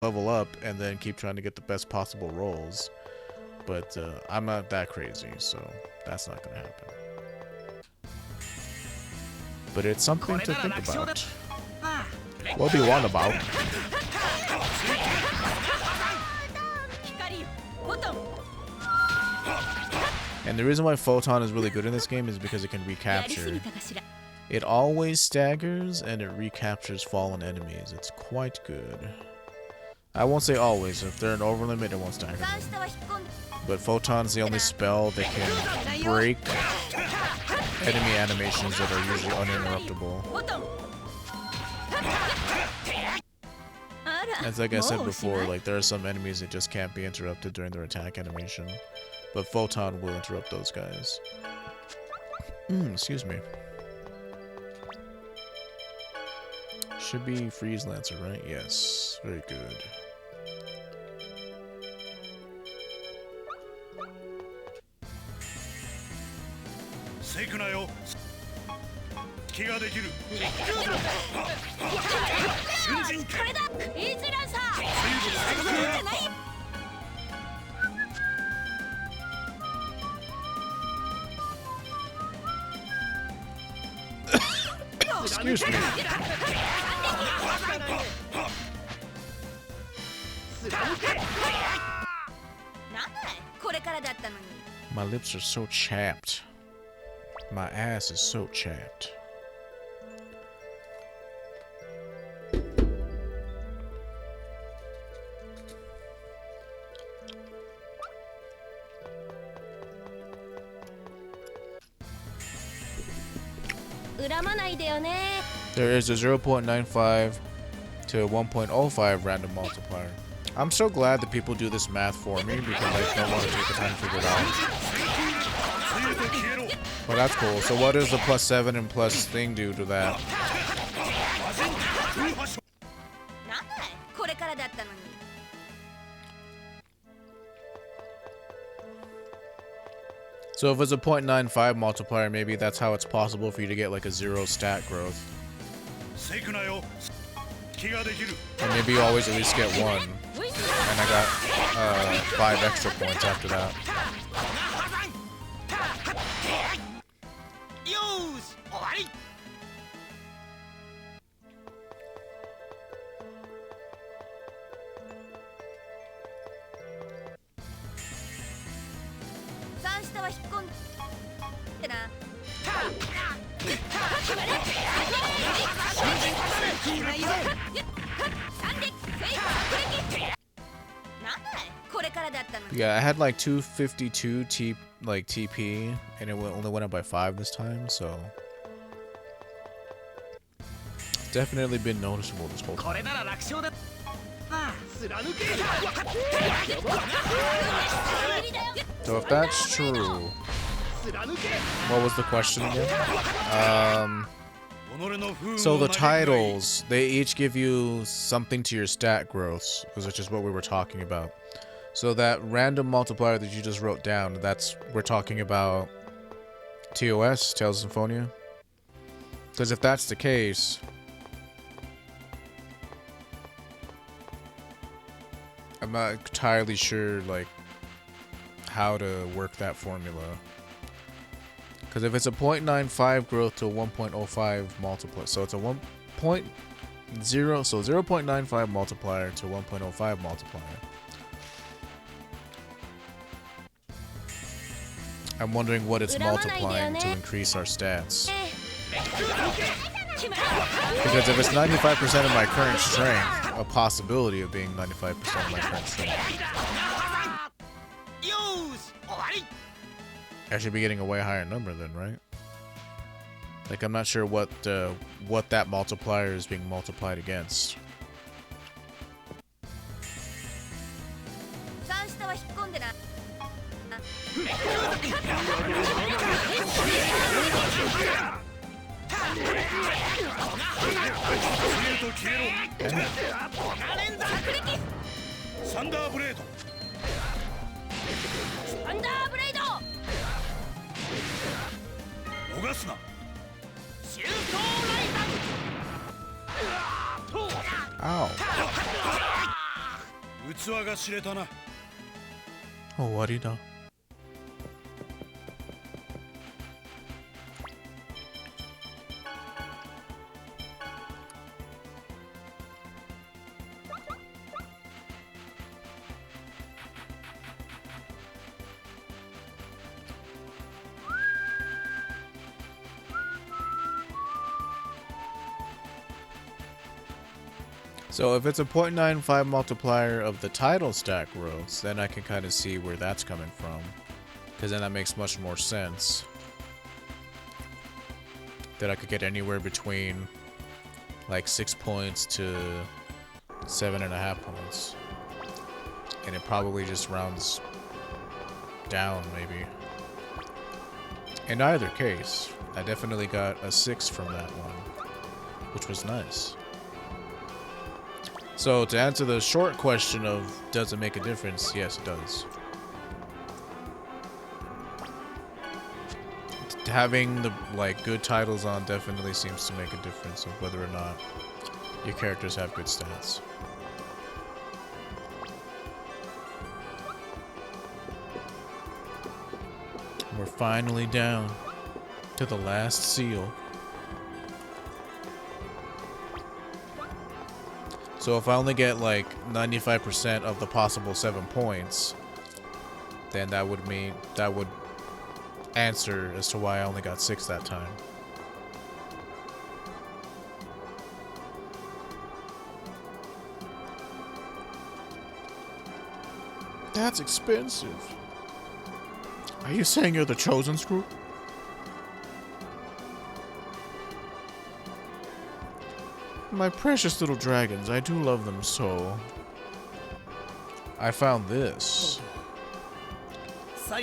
level up and then keep trying to get the best possible rolls. But I'm not that crazy, so that's not gonna happen. But it's something to think about. What do you want about? And the reason why Photon is really good in this game is because it can recapture. It always staggers and it recaptures fallen enemies. It's quite good. I won't say always. If they're an overlimit, it won't stagger them. But Photon's the only spell that can break enemy animations that are usually uninterruptible. As like I said before, like there are some enemies that just can't be interrupted during their attack animation. But Photon will interrupt those guys. Excuse me. Should be Freeze Lancer, right? Yes. Very good. Excuse me. My lips are so chapped. My ass is so chapped. There is a 0.95 to 1.05 random multiplier. I'm so glad that people do this math for me because I don't want to take the time to figure it out. Well, that's cool. So what does the +7 and plus thing do to that? So if it's a 0.95 multiplier, maybe that's how it's possible for you to get like a 0 stat growth. And maybe you always at least get 1. And I got 5 extra points after that. Yeah, I had like 252 TP, and it only went up by 5 this time, so it's definitely been noticeable this whole time. So if that's true, what was the question again? So the titles, they each give you something to your stat growths, which is what we were talking about. So that random multiplier that you just wrote down, we're talking about TOS, Tales of Symphonia. Because if that's the case, I'm not entirely sure like how to work that formula. Because if it's a 0.95 growth to a 1.05 multiplier, so it's a 1.0, so 0.95 multiplier to 1.05 multiplier. I'm wondering what it's multiplying to increase our stats. Because if it's 95% of my current strength, a possibility of being 95% of my current strength, I should be getting a way higher number then, right? Like, I'm not sure what that multiplier is being multiplied against. Ow. Oh, what do you know? So if it's a 0.95 multiplier of the title stat growth, then I can kind of see where that's coming from. Because then that makes much more sense. That I could get anywhere between like 6 points to 7.5 points. And it probably just rounds down, maybe. In either case, I definitely got a 6 from that one, which was nice. So to answer the short question of does it make a difference, yes it does. Having the good titles on definitely seems to make a difference of whether or not your characters have good stats. We're finally down to the last seal. So if I only get like 95% of the possible 7 points, then that would answer as to why I only got 6 that time. That's expensive. Are you saying you're the chosen screw? My precious little dragons, I do love them so. I found this. So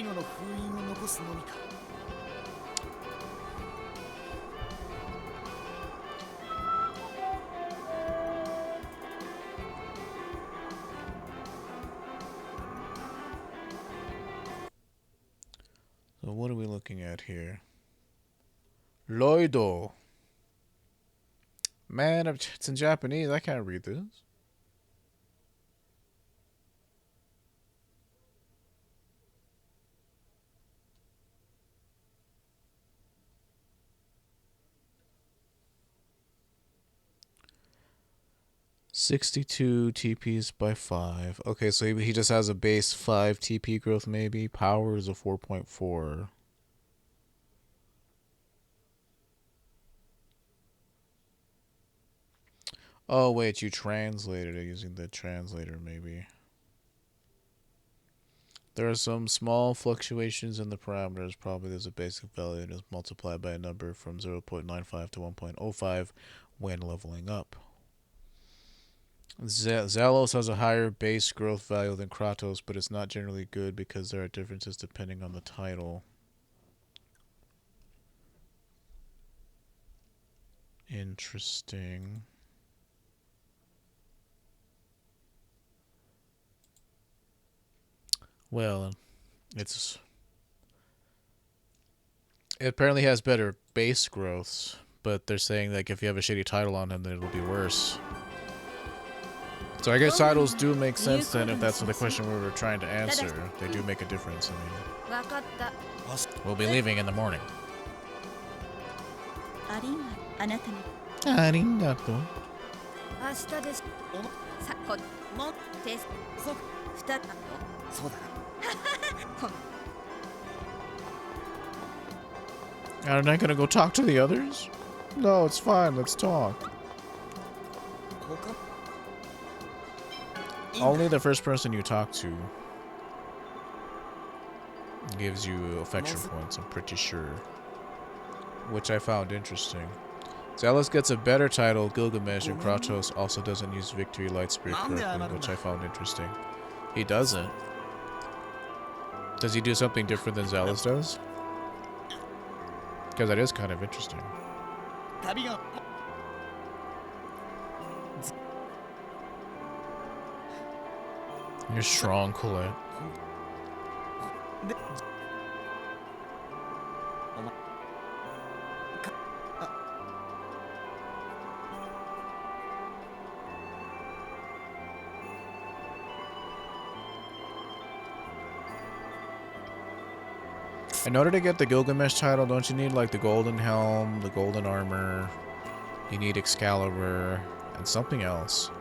what are we looking at here? Loido. Man, it's in Japanese. I can't read this. $62 TPs by 5. Okay, so he just has a base 5 TP growth maybe. Power is a 4.4. Oh, wait, you translated it using the translator, maybe. There are some small fluctuations in the parameters. Probably there's a basic value that is multiplied by a number from 0.95 to 1.05 when leveling up. Zalos has a higher base growth value than Kratos, but it's not generally good because there are differences depending on the title. Interesting. Well, it apparently has better base growths, but they're saying like if you have a shitty title on him, then it'll be worse. So I guess titles do make sense then if that's the question we were trying to answer. They do make a difference. I mean, we'll be leaving in the morning. Arigato. Aren't I gonna go talk to the others? No, it's fine. Let's talk. Only the first person you talk to gives you affection points, I'm pretty sure. Which I found interesting. Zalos gets a better title, Gilgamesh, and Kratos also doesn't use Victory Light Spirit correctly, which I found interesting. He doesn't. Does he do something different than Zalos does? Because that is kind of interesting. You're strong, Colette. In order to get the Gilgamesh title, don't you need like the golden helm, the golden armor? You need Excalibur and something else.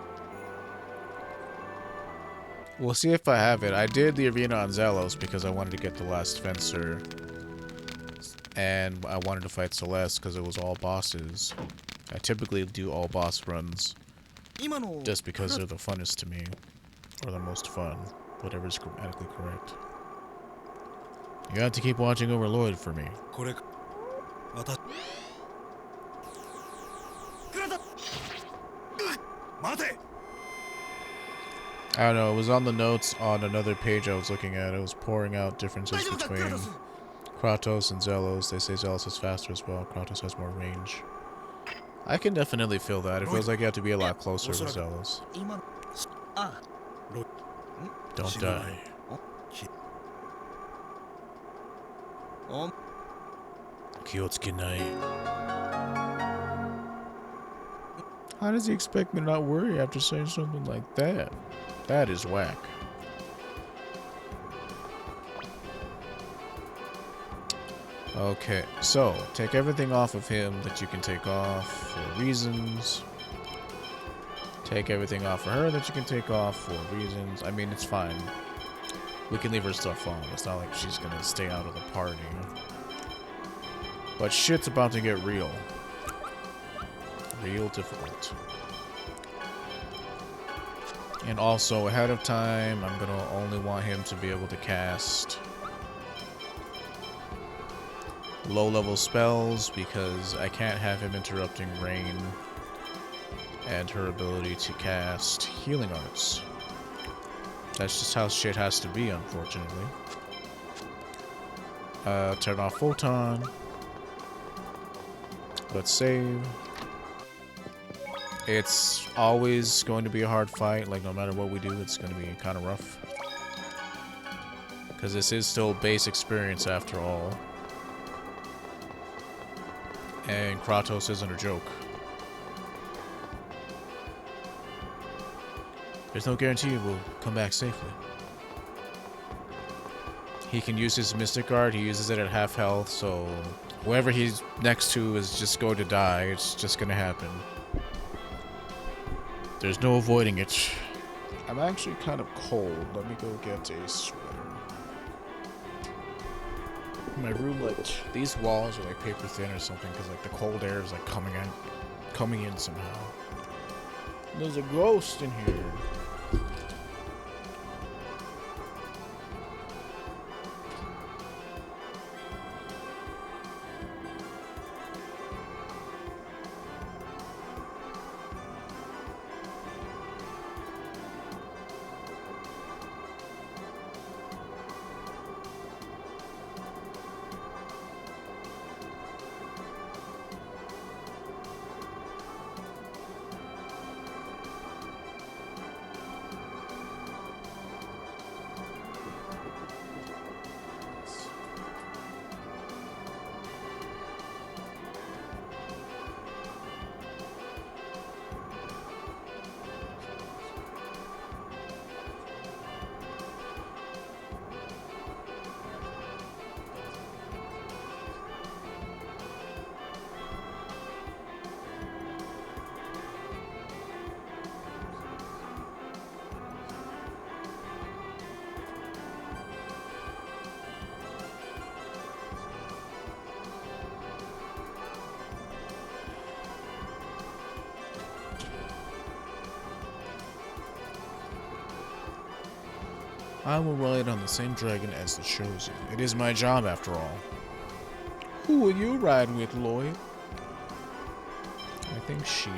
We'll see if I have it. I did the arena on Zelos because I wanted to get the last fencer. And I wanted to fight Celeste because it was all bosses. I typically do all boss runs just because they're the funnest to me. Or the most fun. Whatever is grammatically correct. You have to keep watching over Lloyd for me. I don't know, it was on the notes on another page I was looking at. It was pouring out differences between Kratos and Zelos. They say Zelos is faster as well. Kratos has more range. I can definitely feel that. It feels like you have to be a lot closer with Zelos. Don't die. How does he expect me to not worry after saying something like that? That is whack. Okay, so take everything off of him that you can take off for reasons. Take everything off of her that you can take off for reasons. I mean, it's fine. We can leave her stuff on. It's not like she's gonna stay out of the party. But shit's about to get real. Real difficult. And also, ahead of time, I'm gonna only want him to be able to cast low-level spells because I can't have him interrupting Rain and her ability to cast healing arts. That's just how shit has to be, unfortunately. Turn off Photon. Let's save. It's always going to be a hard fight. Like, no matter what we do, it's going to be kind of rough. Because this is still base experience after all. And Kratos isn't a joke. There's no guarantee we'll come back safely. He can use his Mystic Guard. He uses it at half health, so whoever he's next to is just going to die. It's just going to happen. There's no avoiding it. I'm actually kind of cold. Let me go get a sweater. My room, like, these walls are like paper thin or something because like the cold air is like coming in somehow. There's a ghost in here. I will ride on the same dragon as the Chosen. It is my job, after all. Who will you ride with, Lloyd? I think Sheena.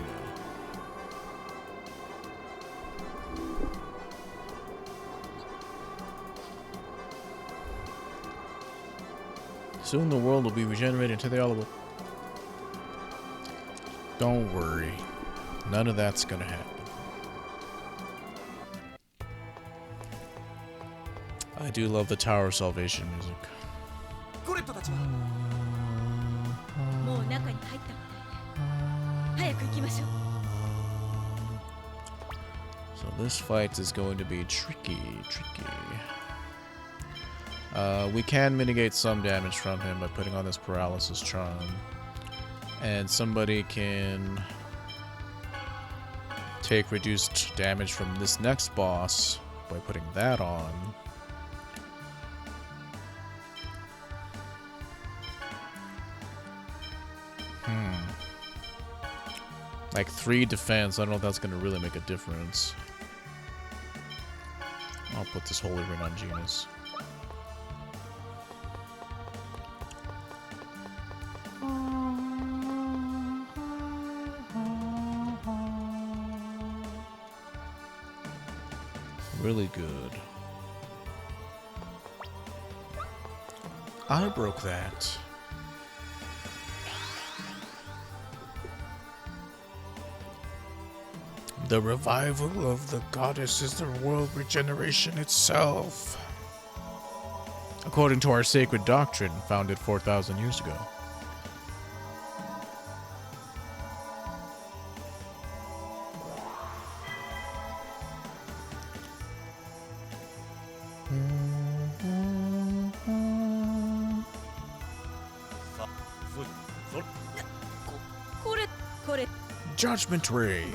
Soon the world will be regenerated into the olive. Don't worry. None of that's gonna happen. I do love the Tower of Salvation music. So this fight is going to be tricky. We can mitigate some damage from him by putting on this paralysis charm. And somebody can take reduced damage from this next boss by putting that on. Like 3 defense, I don't know if that's gonna really make a difference. I'll put this holy ring on Genus. Really good. I broke that. The revival of the goddess is the world regeneration itself, according to our sacred doctrine founded 4,000 years ago. Judgment Ray.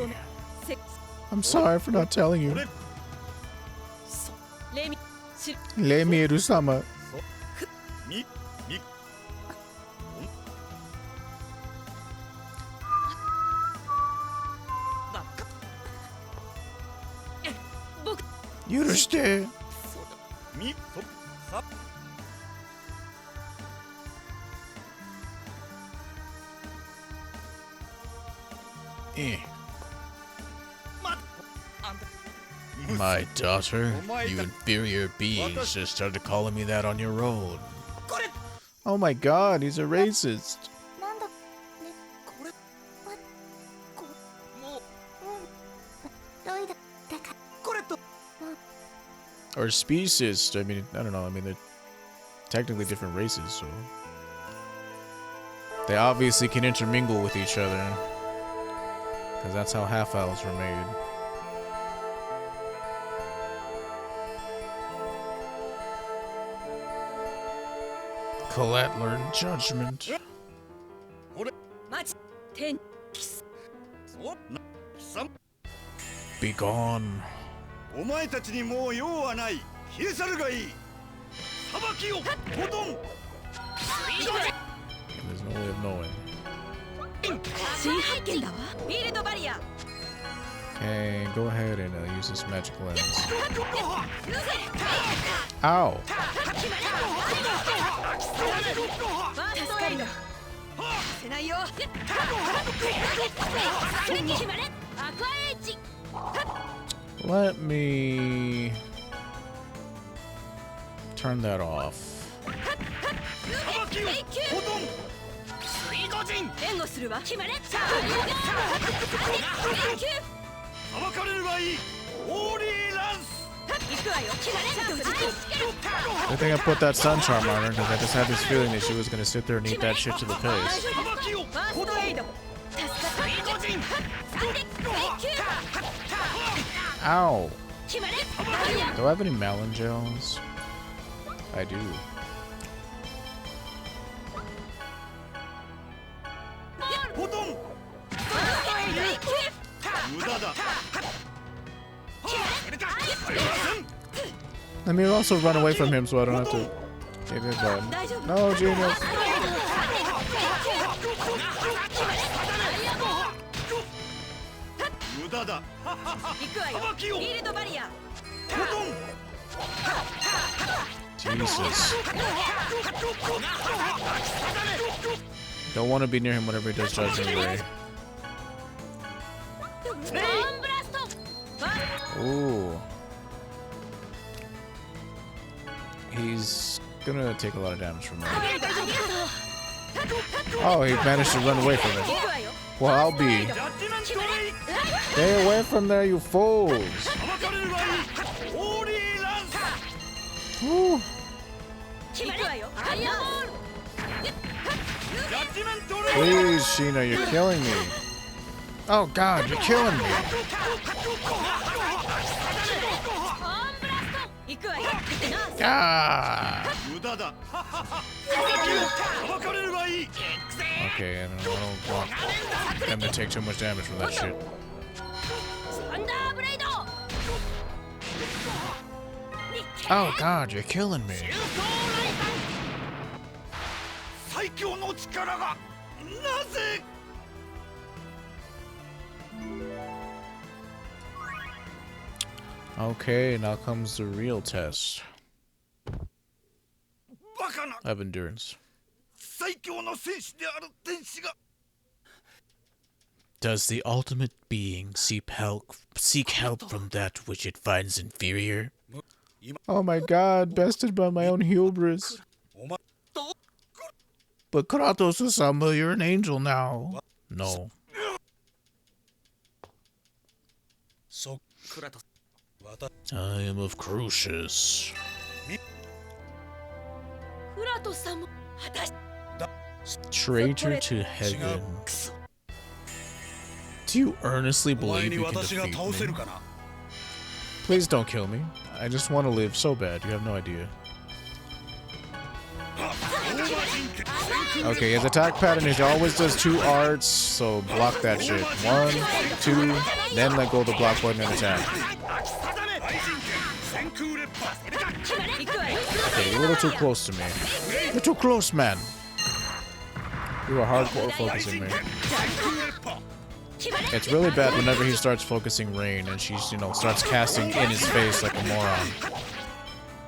I'm sorry for not telling you. Remiel-sama. You understand? My daughter, you inferior beings just started calling me that on your own. Oh my god, he's a racist. Or speciest, I mean, I don't know, I mean, they're technically different races, so... They obviously can intermingle with each other. Because that's how half-elves were made. Colette learned judgment. Be gone. There's no way of knowing. Okay, go ahead and use this magic lens. Ow! Let me turn that off. I think I put that sun charm on her because I just had this feeling that she was going to sit there and eat that shit to the face. Ow! Do I have any melon gels? I do. Let me also run away from him so I don't have to get his button. No, Genius. Jesus. Don't want to be near him whenever he does Judgment Ray. Ooh. He's gonna take a lot of damage from that. Oh, he managed to run away from it. Well, I'll be. Stay away from there, you fools. Ooh. Please, Sheena, you're killing me. Oh God, you're killing me. Ah. Okay, and I don't want them to take too much damage from that shit. Oh god, you're killing me. Okay, now comes the real test of endurance. Does the ultimate being seek help from that which it finds inferior? Oh my god, bested by my own hubris. But Kratos-sama, you're an angel now. No. I am of Crucius. Traitor to heaven. Do you earnestly believe you can defeat me? Please don't kill me. I just want to live so bad, you have no idea. Okay, his attack pattern is he always does 2 arts, so block that shit. 1, 2, then let go of the block button and attack. Okay, you're a little too close to me. You're too close, man. You are hardcore focusing me. It's really bad whenever he starts focusing Rain and she's, you know, starts casting in his face like a moron.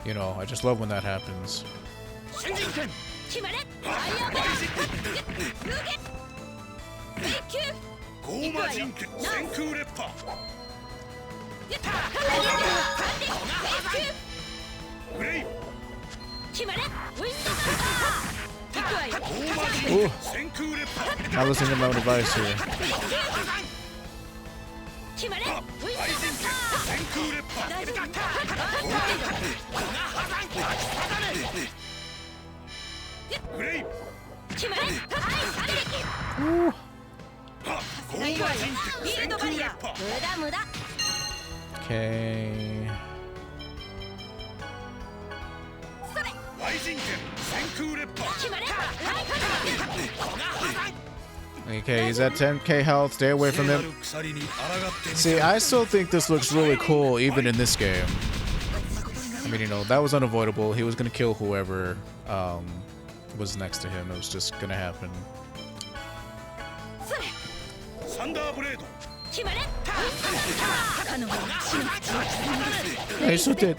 You know, I just love when that happens. Ooh. Not listening to my own advice here. Ooh. Okay. Okay, he's at 10k health. Stay away from him. See, I still think this looks really cool, even in this game. I mean, you know, that was unavoidable. He was gonna kill whoever was next to him. It was just gonna happen. Hey, so did.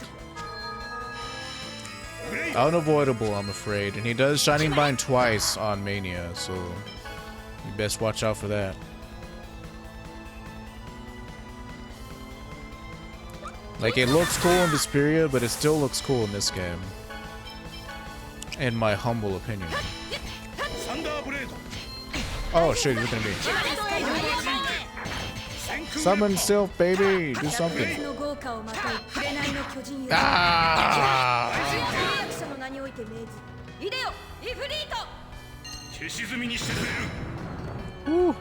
Unavoidable, I'm afraid. And he does Shining Bind twice on Mania, so you best watch out for that. Like, it looks cool in Vesperia, but it still looks cool in this game. In my humble opinion. Oh shit, you're looking at me. Summon Sylph, baby! Do something. Ah! Woo.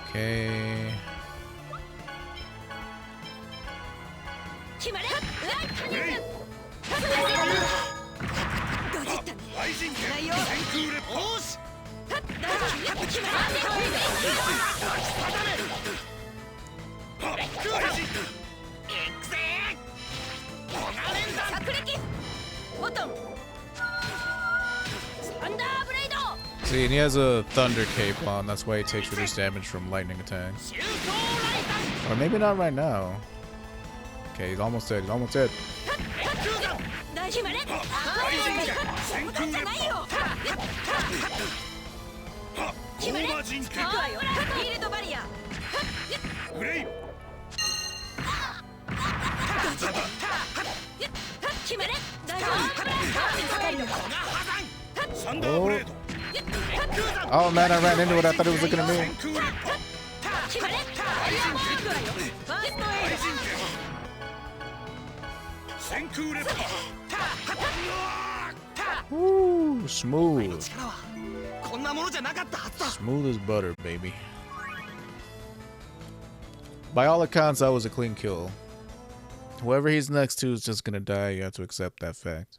Okay. See, and he has a Thunder Cape on, that's why he takes reduced damage from lightning attacks. Or maybe not right now. Okay, he's almost dead, he's almost dead. Oh. Oh man, I ran into it. I thought it was looking at me. Ooh, smooth. Smooth as butter, baby. By all accounts, that was a clean kill. Whoever he's next to is just gonna die. You have to accept that fact.